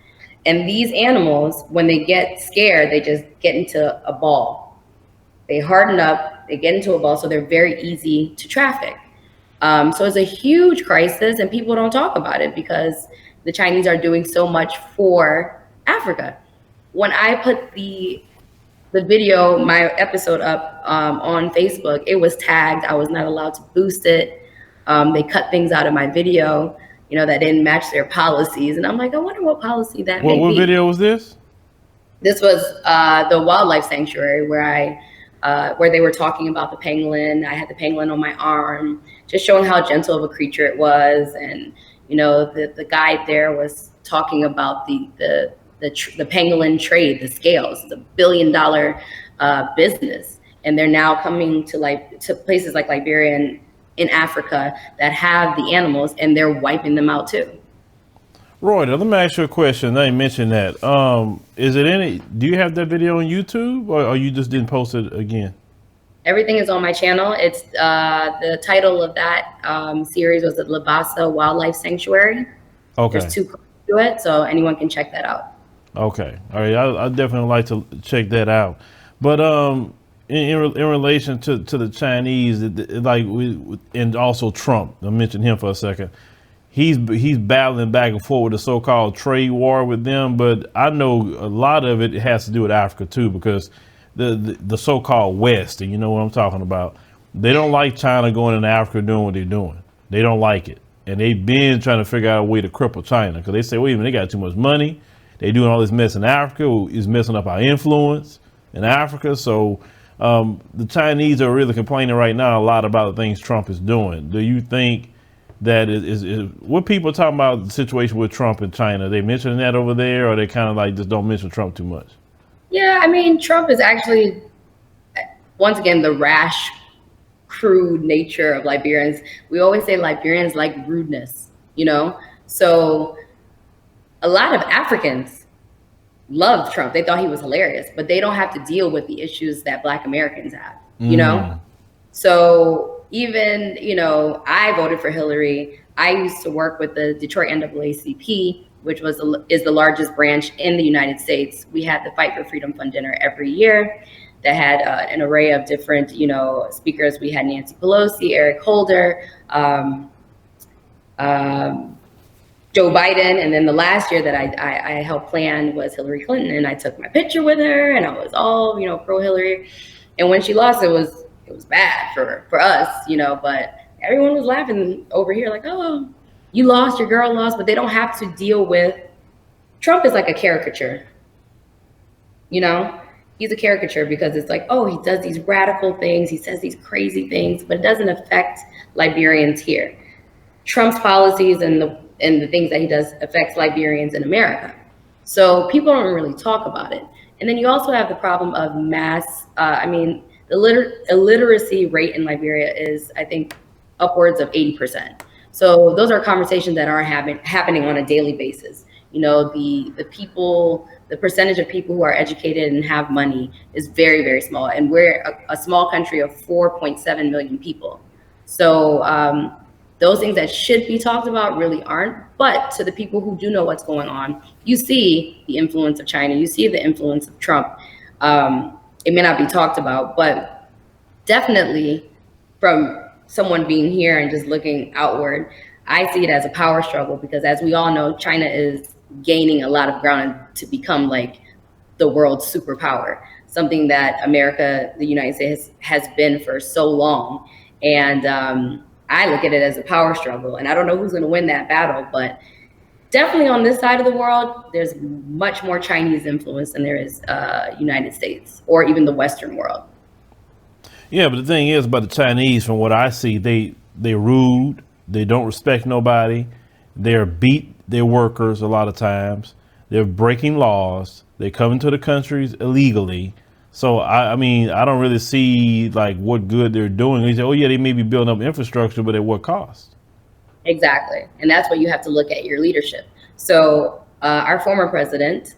And these animals, when they get scared, they just get into a ball. They harden up, they get into a ball, so they're very easy to traffic. So it's a huge crisis, and people don't talk about it because the Chinese are doing so much for Africa. When I put the video, my episode up on Facebook, it was tagged. I was not allowed to boost it. They cut things out of my video, you know, that didn't match their policies. And I'm like, I wonder what policy that may be. What video was this? This was the wildlife sanctuary where they were talking about the pangolin. I had the pangolin on my arm, just showing how gentle of a creature it was. And, you know, the guide there was talking about the pangolin trade, the scales. It's $1 billion business. And they're now coming to places like Liberia in Africa that have the animals, and they're wiping them out too. Royda, let me ask you a question. I didn't mention that. Do you have that video on YouTube, or you just didn't post it again? Everything is on my channel. It's the title of that series was the Liberia Wildlife Sanctuary. Okay. There's 2 parts to it, so anyone can check that out. Okay. All right. I definitely like to check that out. But in relation to the Chinese, and also Trump, I mentioned him for a second. He's battling back and forth with the so-called trade war with them, but I know a lot of it has to do with Africa too, because the so-called West, and you know what I'm talking about, they don't like China going into Africa doing what they're doing. They don't like it, and they've been trying to figure out a way to cripple China, because they say, wait a minute, they got too much money, They doing all this mess in Africa, is messing up our influence in Africa. So the Chinese are really complaining right now a lot about the things Trump is doing. Do you think that is what people talking about the situation with Trump and China? They mentioning that over there, or they kind of like just don't mention Trump too much? Yeah, I mean, Trump is actually, once again, the rash, crude nature of Liberians. We always say Liberians like rudeness, you know? So a lot of Africans loved Trump. They thought he was hilarious, but they don't have to deal with the issues that Black Americans have, you know? So even, you know, I voted for Hillary. I used to work with the Detroit NAACP, which is the largest branch in the United States. We had the Fight for Freedom Fund dinner every year that had an array of different, you know, speakers. We had Nancy Pelosi, Eric Holder, Joe Biden, and then the last year that I helped plan was Hillary Clinton, and I took my picture with her, and I was all, you know, pro Hillary. And when she lost, it was bad for us, you know, but everyone was laughing over here like, oh, you lost, your girl lost, but they don't have to deal with, Trump is like a caricature, you know? He's a caricature because it's like, oh, he does these radical things, he says these crazy things, but it doesn't affect Liberians here. Trump's policies and the things that he does affects Liberians in America. So people don't really talk about it. And then you also have the problem of mass, the illiteracy rate in Liberia is, I think, upwards of 80%. So those are conversations that are happening on a daily basis. You know, the percentage of people who are educated and have money is very, very small. And we're a small country of 4.7 million people. So those things that should be talked about really aren't. But to the people who do know what's going on, you see the influence of China, you see the influence of Trump. It may not be talked about, but definitely from someone being here and just looking outward, I see it as a power struggle because, as we all know, China is gaining a lot of ground to become like the world's superpower, something that America, the United States, has been for so long. And I look at it as a power struggle, and I don't know who's going to win that battle, but definitely on this side of the world, there's much more Chinese influence than there is United States or even the Western world. Yeah, but the thing is about the Chinese, from what I see, they're rude. They don't respect nobody. They're beat their workers a lot of times. They're breaking laws. They come into the countries illegally. So, I mean, I don't really see like what good they're doing. They say, oh yeah, they may be building up infrastructure, but at what cost? Exactly. And that's what you have to look at your leadership. So our former president,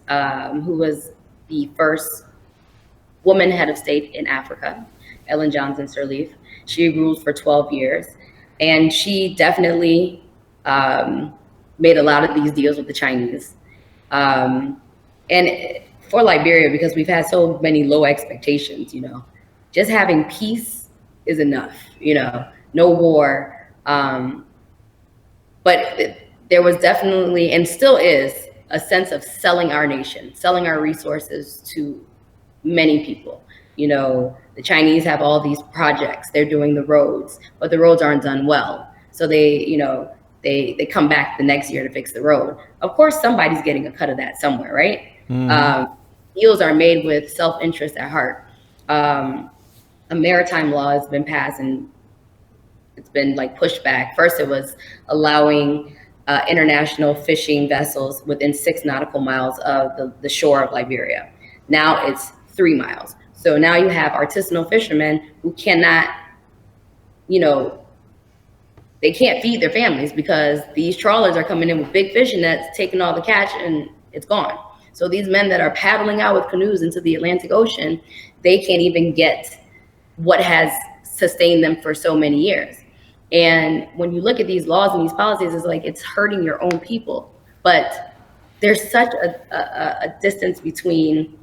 who was the first woman head of state in Africa, Ellen Johnson Sirleaf, she ruled for 12 years. And she definitely made a lot of these deals with the Chinese. And for Liberia, because we've had so many low expectations, you know, just having peace is enough, you know, no war. But there was definitely, and still is, a sense of selling our nation, selling our resources to many people. You know, the Chinese have all these projects, they're doing the roads, but the roads aren't done well. So they, you know, they come back the next year to fix the road. Of course, somebody's getting a cut of that somewhere, right? Deals are made with self-interest at heart. A maritime law has been passed and it's been like pushed back. First, it was allowing international fishing vessels within 6 nautical miles of the shore of Liberia. Now it's 3 miles. So now you have artisanal fishermen who cannot, you know, they can't feed their families because these trawlers are coming in with big fishing nets, taking all the catch, and it's gone. So these men that are paddling out with canoes into the Atlantic Ocean, they can't even get what has sustained them for so many years. And when you look at these laws and these policies, it's like it's hurting your own people. But there's such a distance between,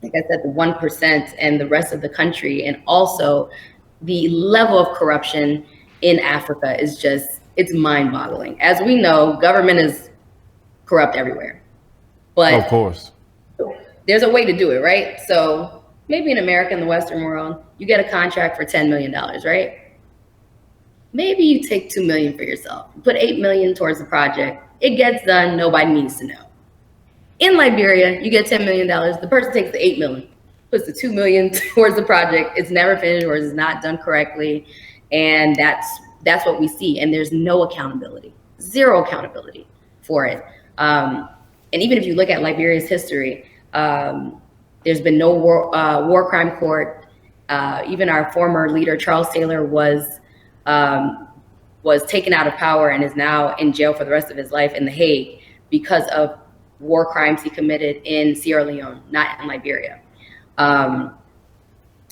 like I said, the 1% and the rest of the country. And also the level of corruption in Africa is just, it's mind-boggling. As we know, government is corrupt everywhere. But of course, there's a way to do it, right? So maybe in America, in the Western world, you get a contract for $10 million, right? Maybe you take $2 million for yourself, put $8 million towards the project. It gets done. Nobody needs to know. In Liberia, you get $10 million. The person takes the 8 million, puts the 2 million towards the project. It's never finished or it's not done correctly. And that's what we see. And there's no accountability, zero accountability for it. And even if you look at Liberia's history, there's been no war crime court. Even our former leader, Charles Taylor, was taken out of power and is now in jail for the rest of his life in The Hague because of war crimes he committed in Sierra Leone, not in Liberia.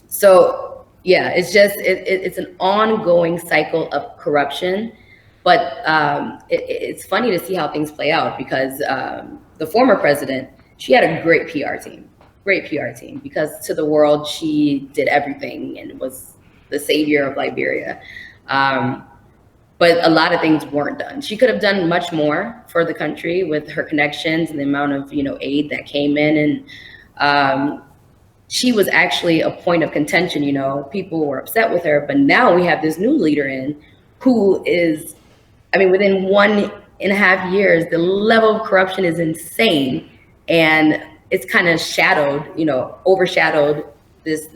So yeah, it's just, it's an ongoing cycle of corruption. But it's funny to see how things play out because the former president, she had a great PR team, because to the world, she did everything and was the savior of Liberia. But a lot of things weren't done. She could have done much more for the country with her connections and the amount of, aid that came in. And she was actually a point of contention. People were upset with her, but now we have this new leader in who is, within 1.5 years, the level of corruption is insane. And it's kind of overshadowed this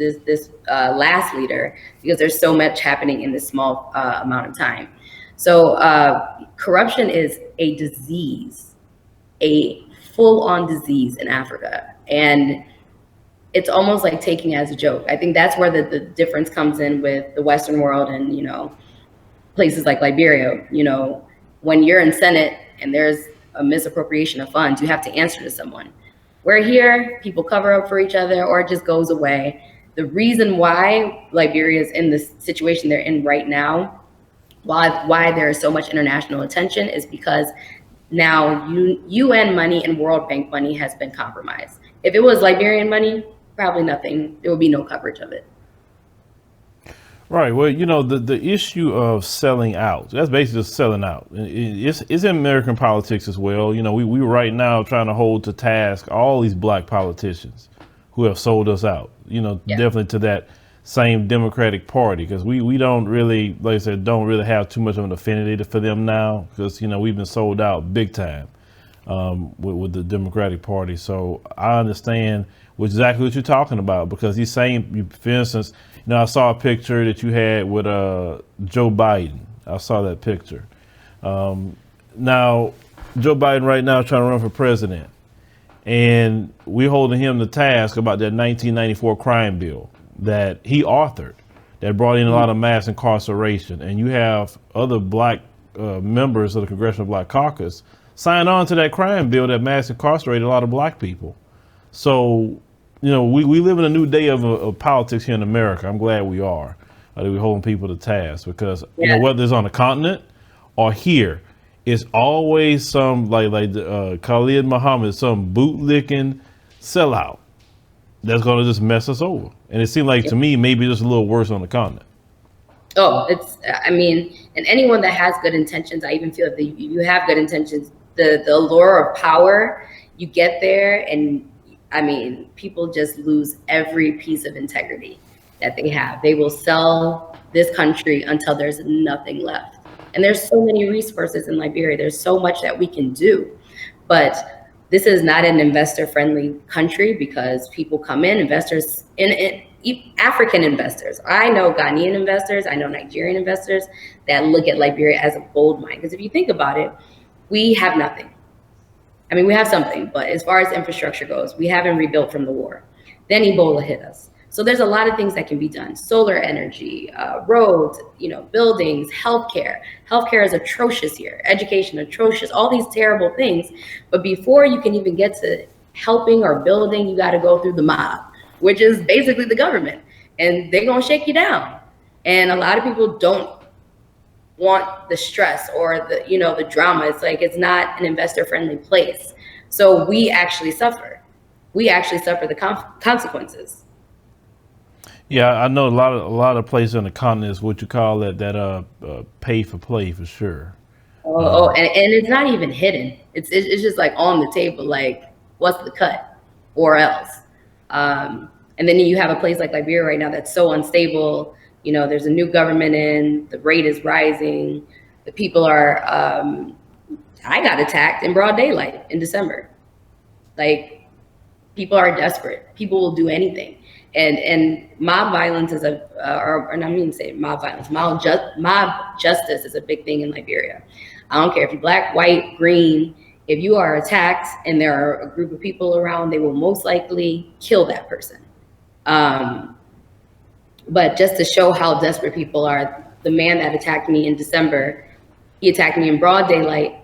last leader because there's so much happening in this small amount of time. So corruption is a disease, a full-on disease in Africa. And it's almost like taking it as a joke. I think that's where the difference comes in with the Western world and, places like Liberia. When you're in Senate and there's a misappropriation of funds, you have to answer to someone. Where here, people cover up for each other or it just goes away. The reason why Liberia is in the situation they're in right now, why there is so much international attention, is because now UN money and World Bank money has been compromised. If it was Liberian money, probably nothing. There would be no coverage of it. Right. Well, the issue of selling out, that's basically just selling out. It's in American politics as well. We right now trying to hold to task all these black politicians who have sold us out, definitely to that same Democratic Party, because we don't really, like I said, don't really have too much of an affinity for them now because, we've been sold out big time with the Democratic Party. So I understand exactly what you're talking about because these same, for instance, I saw a picture that you had with Joe Biden. I saw that picture. Now, Joe Biden right now is trying to run for president. And we're holding him to task about that 1994 crime bill that he authored that brought in a lot of mass incarceration. And you have other black members of the Congressional Black Caucus sign on to that crime bill that mass incarcerated a lot of black people. So, we live in a new day of politics here in America. I'm glad we are. That we're holding people to task because, whether it's on the continent or here, it's always some like Khalid Muhammad, some bootlicking sellout that's going to just mess us over. And it seemed like to me, maybe just a little worse on the continent. Oh, and anyone that has good intentions, I even feel that you have good intentions, the allure of power, you get there and people just lose every piece of integrity that they have. They will sell this country until there's nothing left. And there's so many resources in Liberia. There's so much that we can do. But this is not an investor-friendly country because people come in, investors, African investors. I know Ghanaian investors, I know Nigerian investors that look at Liberia as a gold mine. Because if you think about it, we have nothing. We have something, but as far as infrastructure goes, we haven't rebuilt from the war. Then Ebola hit us. So there's a lot of things that can be done. Solar energy, roads, buildings, healthcare. Healthcare is atrocious here. Education, atrocious, all these terrible things. But before you can even get to helping or building, you got to go through the mob, which is basically the government. And they're going to shake you down. And a lot of people don't want the stress or the drama. It's like, it's not an investor friendly place. So we actually suffer. We actually suffer the consequences. Yeah, I know a lot of places on the continent is what you call that pay for play for sure. And it's not even hidden. It's just like on the table, like what's the cut or else. And then you have a place like Liberia right now that's so unstable. There's a new government in, the rate is rising. The people are, I got attacked in broad daylight in December. Like, people are desperate. People will do anything. And mob violence is or I mean to say mob violence, mob justice is a big thing in Liberia. I don't care if you're black, white, green. If you are attacked and there are a group of people around, they will most likely kill that person. But just to show how desperate people are, the man that attacked me in December, he attacked me in broad daylight,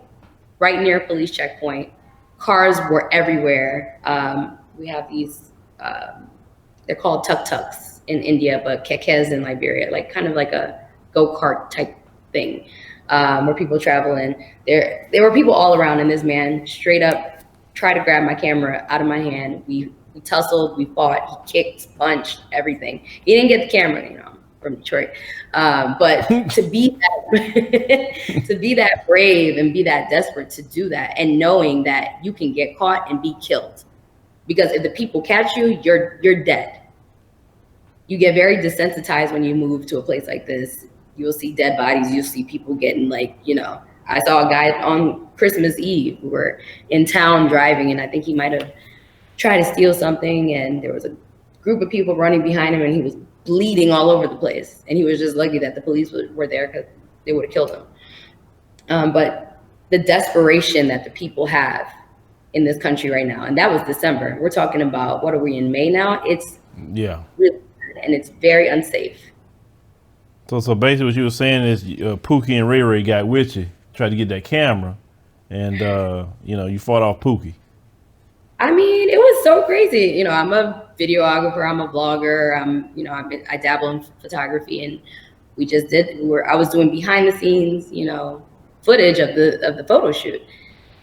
right near a police checkpoint. Cars were everywhere. We have these, they're called tuk-tuks in India, but kekes in Liberia, like kind of like a go-kart type thing, where people travel in. There were people all around, and this man straight up tried to grab my camera out of my hand. We tussled, we fought, he kicked, punched, everything. He didn't get the camera, you know, I'm from Detroit. But to be that to be that brave and be that desperate to do that, and knowing that you can get caught and be killed. Because if the people catch you, you're dead. You get very desensitized when you move to a place like this. You'll see dead bodies. You'll see people getting, like, you know, I saw a guy on Christmas Eve. We were in town driving, and I think he might have tried to steal something, and there was a group of people running behind him, and he was bleeding all over the place. And he was just lucky that the police were there, because they would have killed him. But the desperation that the people have in this country right now, and that was December. We're talking about, what are we in, May now? It's really bad, and it's very unsafe. So basically what you were saying is Pookie and Ray Ray got with you, tried to get that camera, and you know, you fought off Pookie. I mean, it was so crazy. You know, I'm a videographer, I'm a vlogger, I dabble in photography, and we just I was doing behind the scenes, you know, footage of the photo shoot.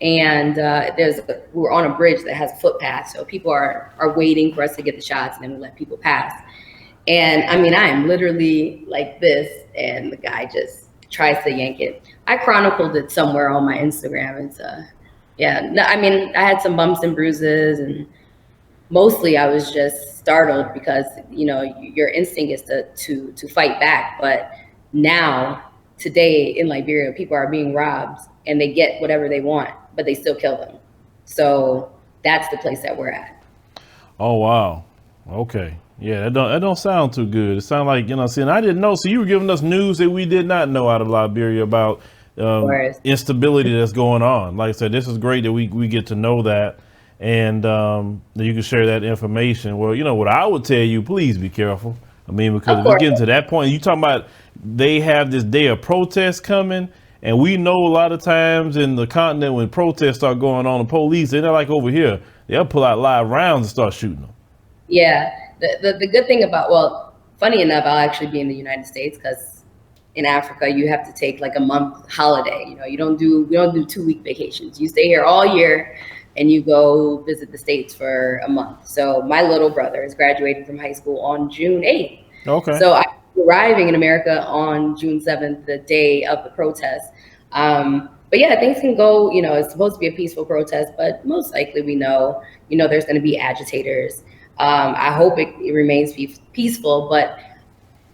And we were on a bridge that has a footpath, so people are waiting for us to get the shots, and then we let people pass. And I mean, I am literally like this, and the guy just tries to yank it. I chronicled it somewhere on my Instagram. It's yeah, no, I mean, I had some bumps and bruises, and mostly I was just startled, because, you know, your instinct is to fight back. But now, today in Liberia, people are being robbed, and they get whatever they want, but they still kill them. So that's the place that we're at. Oh, wow. Okay. Yeah, that don't sound too good. It sounds like, you know, see, and I didn't know. So you were giving us news that we did not know out of Liberia about instability that's going on. Like I said, this is great that we get to know that, and that you can share that information. Well, you know what I would tell you, please be careful. I mean, because if we get to that point, you talking about they have this day of protest coming, and we know a lot of times in the continent when protests start going on, the police, they're not like over here. They'll pull out live rounds and start shooting them. Yeah. The good thing about, well, funny enough, I'll actually be in the United States, because in Africa you have to take like a month holiday. You know, we don't do 2-week vacations. You stay here all year, and you go visit the States for a month. So my little brother is graduating from high school on June 8th. Okay. So I'm arriving in America on June 7th, the day of the protest. But yeah, things can go, you know, it's supposed to be a peaceful protest, but most likely we know, there's going to be agitators. I hope it remains peaceful, but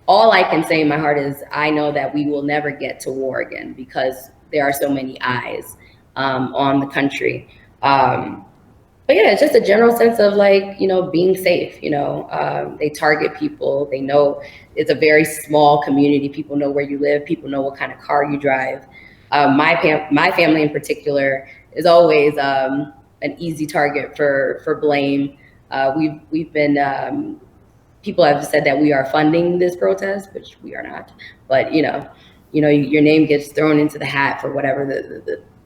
all I can say in my heart is I know that we will never get to war again, because there are so many eyes on the country. But yeah, it's just a general sense of, like, being safe. They target people. They know it's a very small community. People know where you live. People know what kind of car you drive. My family in particular is always an easy target for blame. We've been, people have said that we are funding this protest, which we are not. But your name gets thrown into the hat for whatever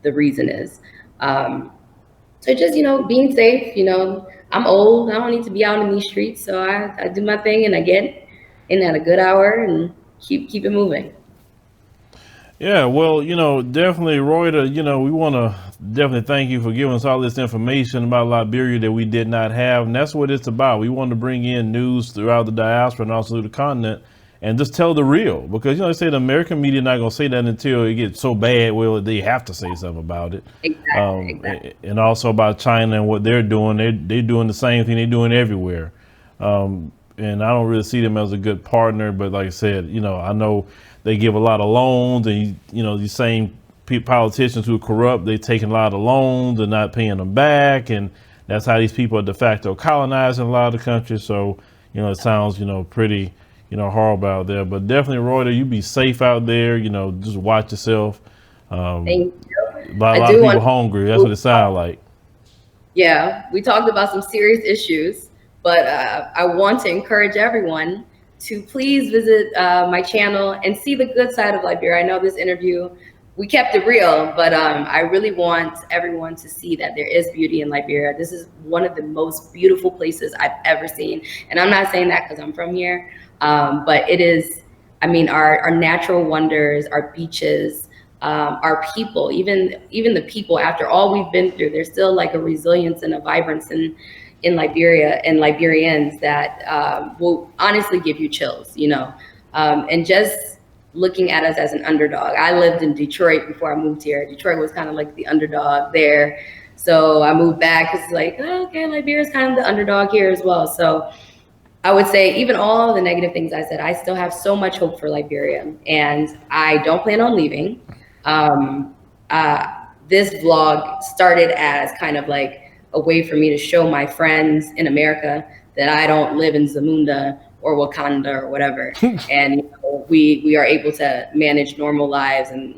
the reason is. So just, being safe. I'm old. I don't need to be out in these streets. So I do my thing, and I get in at a good hour and keep it moving. Yeah, well, definitely, Royda, we want to definitely thank you for giving us all this information about Liberia that we did not have. And that's what it's about. We want to bring in news throughout the diaspora and also the continent and just tell the real. Because, they say the American media not going to say that until it gets so bad, well, they have to say something about it. Exactly. And also about China and what they're doing. They're doing the same thing they're doing everywhere. And I don't really see them as a good partner. But like I said, I know they give a lot of loans, and these same politicians who are corrupt, they're taking a lot of loans and not paying them back, and that's how these people are de facto colonizing a lot of the country. So, it sounds, pretty, horrible out there. But definitely, Royda, you be safe out there. Just watch yourself. Thank you. A lot I of do people want hungry. That's what it sounds like. Yeah, we talked about some serious issues, but I want to encourage everyone to please visit my channel and see the good side of Liberia. I know this interview, we kept it real, but I really want everyone to see that there is beauty in Liberia. This is one of the most beautiful places I've ever seen. And I'm not saying that because I'm from here, but it is, I mean, our natural wonders, our beaches, our people, even the people, after all we've been through, there's still like a resilience and a vibrance in Liberia and Liberians that will honestly give you chills, and just looking at us as an underdog. I lived in Detroit before I moved here. Detroit was kind of like the underdog there. So I moved back. It's like, oh, okay, Liberia's kind of the underdog here as well. So I would say even all the negative things I said, I still have so much hope for Liberia, and I don't plan on leaving. This vlog started as kind of like a way for me to show my friends in America that I don't live in Zamunda or Wakanda or whatever. And we are able to manage normal lives, and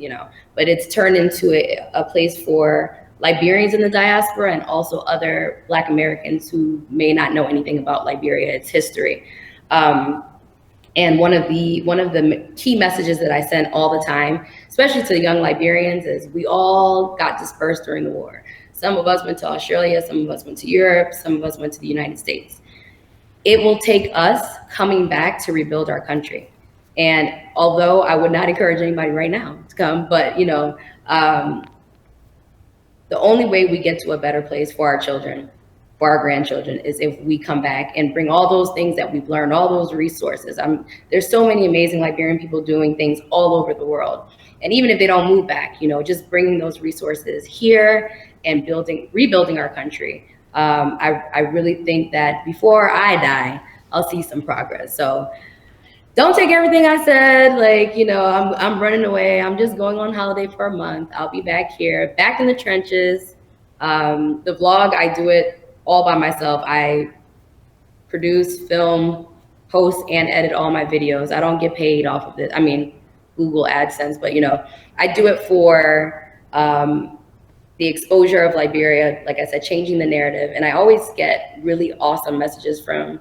but it's turned into a place for Liberians in the diaspora and also other Black Americans who may not know anything about Liberia, its history. And one of the key messages that I sent all the time, especially to the young Liberians, is we all got dispersed during the war. Some of us went to Australia, some of us went to Europe, some of us went to the United States. It will take us coming back to rebuild our country. And although I would not encourage anybody right now to come, but the only way we get to a better place for our children, for our grandchildren, is if we come back and bring all those things that we've learned, all those resources. There's so many amazing Liberian people doing things all over the world. And even if they don't move back, just bringing those resources here and rebuilding our country. I really think that before I die, I'll see some progress. So don't take everything I said like, I'm running away. I'm just going on holiday for a month. I'll be back here, back in the trenches. The vlog, I do it all by myself. I produce, film, post, and edit all my videos. I don't get paid off of it. I mean, Google AdSense, but I do it for the exposure of Liberia, like I said, changing the narrative. And I always get really awesome messages from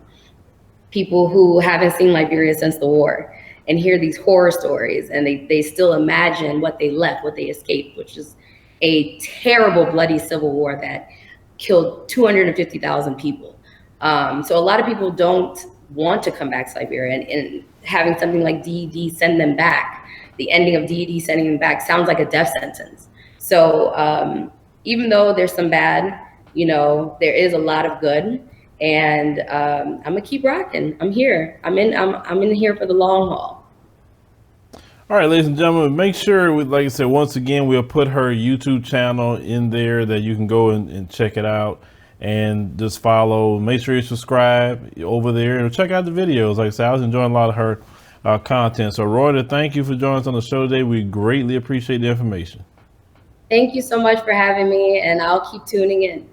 people who haven't seen Liberia since the war and hear these horror stories, and they still imagine what they left, what they escaped, which is a terrible, bloody civil war that killed 250,000 people. So a lot of people don't want to come back to Liberia, and having something like DED send them back, the ending of DED sending them back sounds like a death sentence. So even though there's some bad, there is a lot of good. And I'm gonna keep rocking. I'm here. I'm in here for the long haul. All right, ladies and gentlemen, make sure, like I said, once again, we'll put her YouTube channel in there that you can go and check it out and just follow. Make sure you subscribe over there and check out the videos. Like I said, I was enjoying a lot of her content. So, Royda, thank you for joining us on the show today. We greatly appreciate the information. Thank you so much for having me, and I'll keep tuning in.